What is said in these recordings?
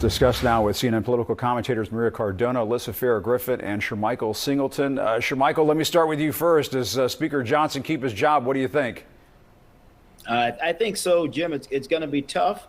Discuss now with CNN political commentators Maria Cardona, Alyssa Farah-Griffin, and Shermichael Singleton. Shermichael, let me start with you first. Does Speaker Johnson keep his job? What do you think? I think so, Jim. It's going to be tough.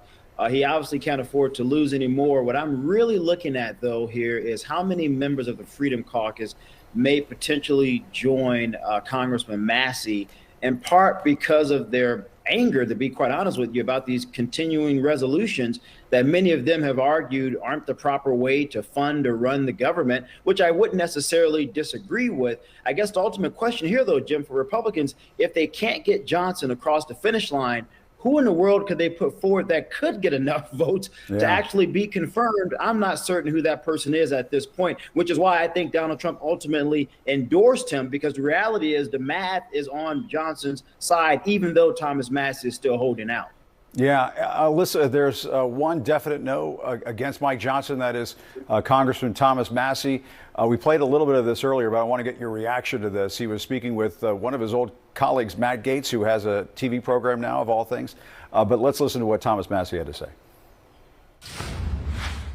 He obviously can't afford to lose anymore. What I'm really looking at, though, here is how many members of the Freedom Caucus may potentially join Congressman Massie, in part because of their anger, to be quite honest with you, about these continuing resolutions that many of them have argued aren't the proper way to fund or run the government, which I wouldn't necessarily disagree with. I guess the ultimate question here, though, Jim, for Republicans, if they can't get Johnson across the finish line, who in the world could they put forward that could get enough votes to actually be confirmed? I'm not certain who that person is at this point, which is why I think Donald Trump ultimately endorsed him, because the reality is the math is on Johnson's side, even though Thomas Massie is still holding out. Yeah, Alyssa, there's one definite no against Mike Johnson. That is Congressman Thomas Massie. We played a little bit of this earlier, but I want to get your reaction to this. He was speaking with one of his old colleagues, Matt Gaetz, who has a TV program now, of all things. But let's listen to what Thomas Massie had to say.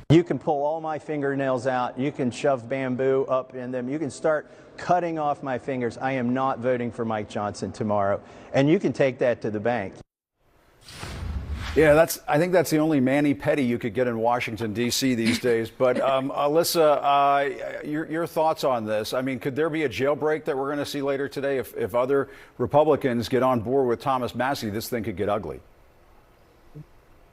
You can pull all my fingernails out. You can shove bamboo up in them. You can start cutting off my fingers. I am not voting for Mike Johnson tomorrow. And you can take that to the bank. Yeah, I think that's the only mani-pedi you could get in Washington, D.C. these days. But Alyssa, your thoughts on this? I mean, could there be a jailbreak that we're going to see later today if other Republicans get on board with Thomas Massie? This thing could get ugly.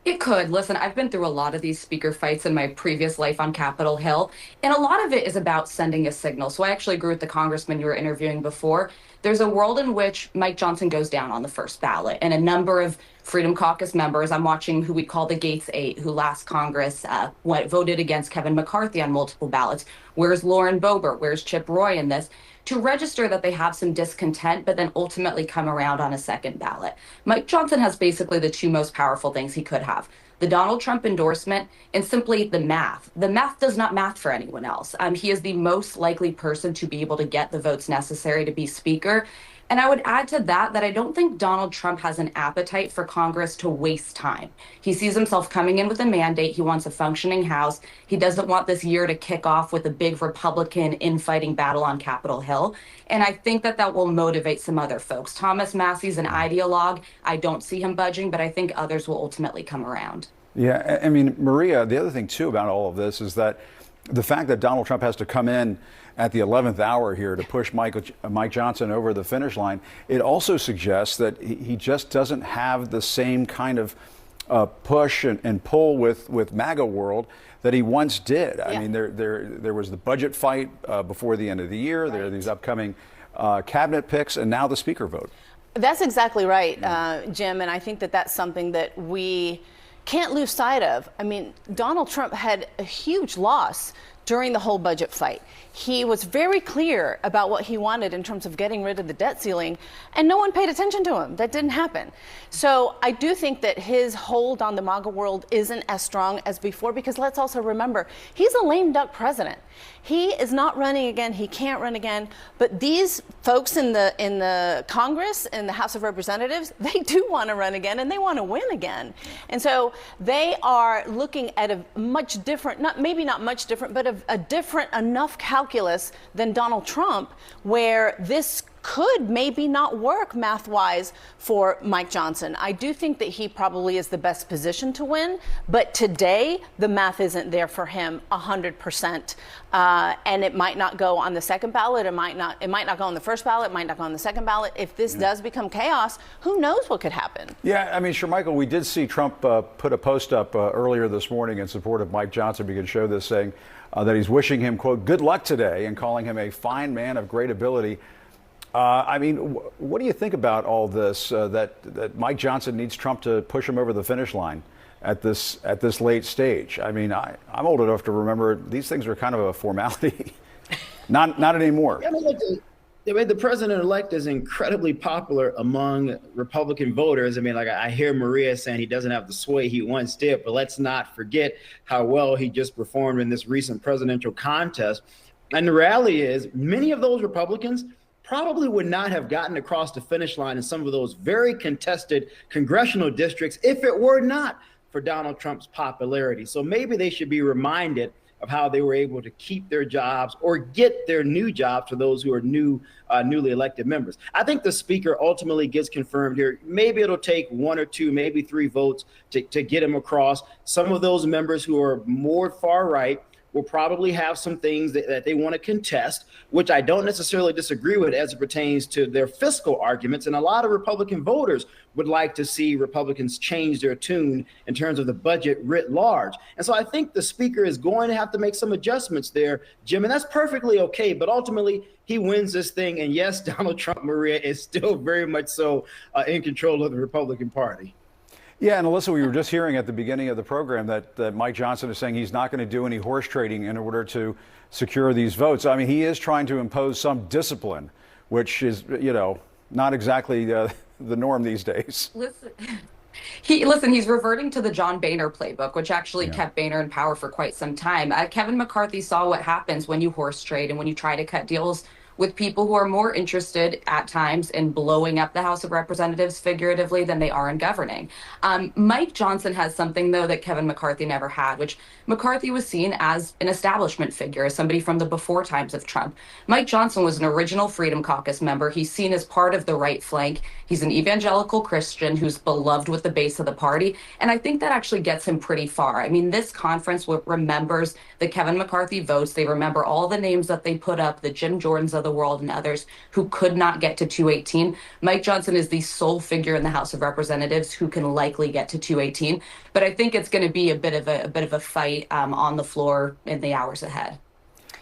It could. Listen, I've been through a lot of these speaker fights in my previous life on Capitol Hill, and a lot of it is about sending a signal. So I actually agree with the congressman you were interviewing before. There's a world in which Mike Johnson goes down on the first ballot, and a number of Freedom Caucus members, I'm watching who we call the Gaetz Eight, who last Congress voted against Kevin McCarthy on multiple ballots. Where's Lauren Boebert? Where's Chip Roy in this? To register that they have some discontent, but then ultimately come around on a second ballot. Mike Johnson has basically the two most powerful things he could have: the Donald Trump endorsement and simply the math. The math does not math for anyone else. He is the most likely person to be able to get the votes necessary to be speaker. And I would add to that I don't think Donald Trump has an appetite for Congress to waste time. He sees himself coming in with a mandate. He wants a functioning House. He doesn't want this year to kick off with a big Republican infighting battle on Capitol Hill. And I think that will motivate some other folks. Thomas Massie's an ideologue. I don't see him budging, but I think others will ultimately come around. Yeah, I mean, Maria, the other thing, too, about all of this is that the fact that Donald Trump has to come in at the 11th hour here to push Mike Johnson over the finish line, it also suggests that he just doesn't have the same kind of push and pull with MAGA world that he once did. I mean, there was the budget fight before the end of the year. There are these upcoming cabinet picks, and now the speaker vote. That's exactly right, Jim, and I think that's something that we can't lose sight of. I mean, Donald Trump had a huge loss during the whole budget fight. He was very clear about what he wanted in terms of getting rid of the debt ceiling, and no one paid attention to him. That didn't happen. So I do think that his hold on the MAGA world isn't as strong as before, because let's also remember, he's a lame duck president. He is not running again. He can't run again. But these folks in the Congress, in the House of Representatives, they do want to run again, and they want to win again. And so they are looking at a much different, maybe not much different, but a different enough calculus than Donald Trump, where this could maybe not work math-wise for Mike Johnson. I do think that he probably is the best position to win, but today the math isn't there for him 100%. And it might not go on the second ballot. It might not go on the first ballot. It might not go on the second ballot. If this does become chaos, who knows what could happen? Yeah, I mean, Shermichael, we did see Trump put a post up earlier this morning in support of Mike Johnson. We can show this, saying that he's wishing him, quote, good luck today, and calling him a fine man of great ability. I mean, what do you think about all this, that Mike Johnson needs Trump to push him over the finish line at this late stage? I mean, I'm old enough to remember these things are kind of a formality. not anymore. I mean, the president-elect is incredibly popular among Republican voters. I mean, like, I hear Maria saying he doesn't have the sway he once did, but let's not forget how well he just performed in this recent presidential contest. And the reality is, many of those Republicans probably would not have gotten across the finish line in some of those very contested congressional districts if it were not for Donald Trump's popularity. So maybe they should be reminded of how they were able to keep their jobs or get their new jobs for those who are newly elected members. I think the speaker ultimately gets confirmed here. Maybe it'll take 1 or 2, maybe 3 votes to get him across. Some of those members who are more far right will probably have some things that they want to contest, which I don't necessarily disagree with as it pertains to their fiscal arguments. And a lot of Republican voters would like to see Republicans change their tune in terms of the budget writ large. And so I think the speaker is going to have to make some adjustments there, Jim, and that's perfectly okay. But ultimately, he wins this thing. And yes, Donald Trump, Maria, is still very much so in control of the Republican Party. Yeah, and Alyssa, we were just hearing at the beginning of the program that Mike Johnson is saying he's not going to do any horse trading in order to secure these votes. I mean, he is trying to impose some discipline, which is, not exactly the norm these days. He's reverting to the John Boehner playbook, which actually kept Boehner in power for quite some time. Kevin McCarthy saw what happens when you horse trade and when you try to cut deals with people who are more interested at times in blowing up the House of Representatives figuratively than they are in governing. Mike Johnson has something, though, that Kevin McCarthy never had, which McCarthy was seen as an establishment figure, as somebody from the before times of Trump. Mike Johnson was an original Freedom Caucus member. He's seen as part of the right flank. He's an evangelical Christian who's beloved with the base of the party. And I think that actually gets him pretty far. I mean, this conference remembers the Kevin McCarthy votes. They remember all the names that they put up, the Jim Jordans of the world and others who could not get to 218. Mike Johnson is the sole figure in the House of Representatives who can likely get to 218. But I think it's going to be a bit of a fight on the floor in the hours ahead.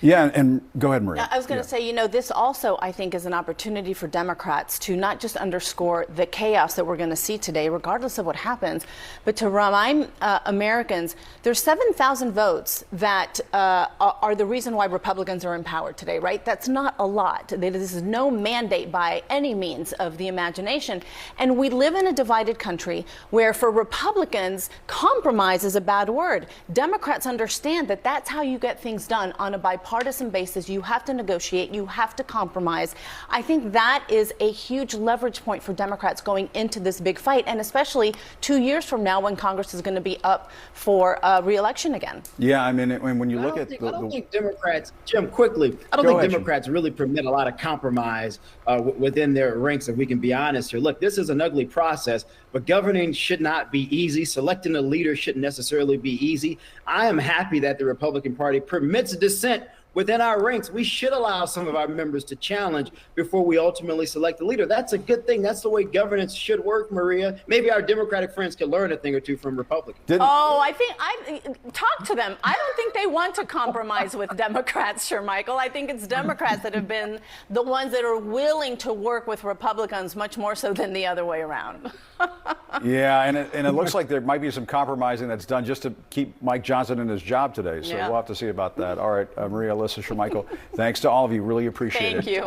Yeah, and go ahead, Maria. I was going to say, this also, I think, is an opportunity for Democrats to not just underscore the chaos that we're going to see today, regardless of what happens, but to remind Americans there's 7,000 votes that are the reason why Republicans are in power today, right? That's not a lot. This is no mandate by any means of the imagination. And we live in a divided country where for Republicans, compromise is a bad word. Democrats understand that that's how you get things done on a bipartisan basis. You have to negotiate. You have to compromise. I think that is a huge leverage point for Democrats going into this big fight, and especially 2 years from now when Congress is going to be up for re-election again. Yeah, I mean, when you look I don't think Democrats, Jim, quickly, I don't think Democrats really permit a lot of compromise within their ranks, if we can be honest here. Look, this is an ugly process, but governing should not be easy. Selecting a leader shouldn't necessarily be easy. I am happy that the Republican Party permits dissent within our ranks. We should allow some of our members to challenge before we ultimately select a leader. That's a good thing. That's the way governance should work, Maria. Maybe our Democratic friends can learn a thing or two from Republicans. I think talk to them. I don't think they want to compromise with Democrats, Sir Michael. I think it's Democrats that have been the ones that are willing to work with Republicans much more so than the other way around. Yeah, and it looks like there might be some compromising that's done just to keep Mike Johnson in his job today. So we'll have to see about that. All right, Maria, Alyssa, Sir Michael, thanks to all of you. Really appreciate it. Thank you.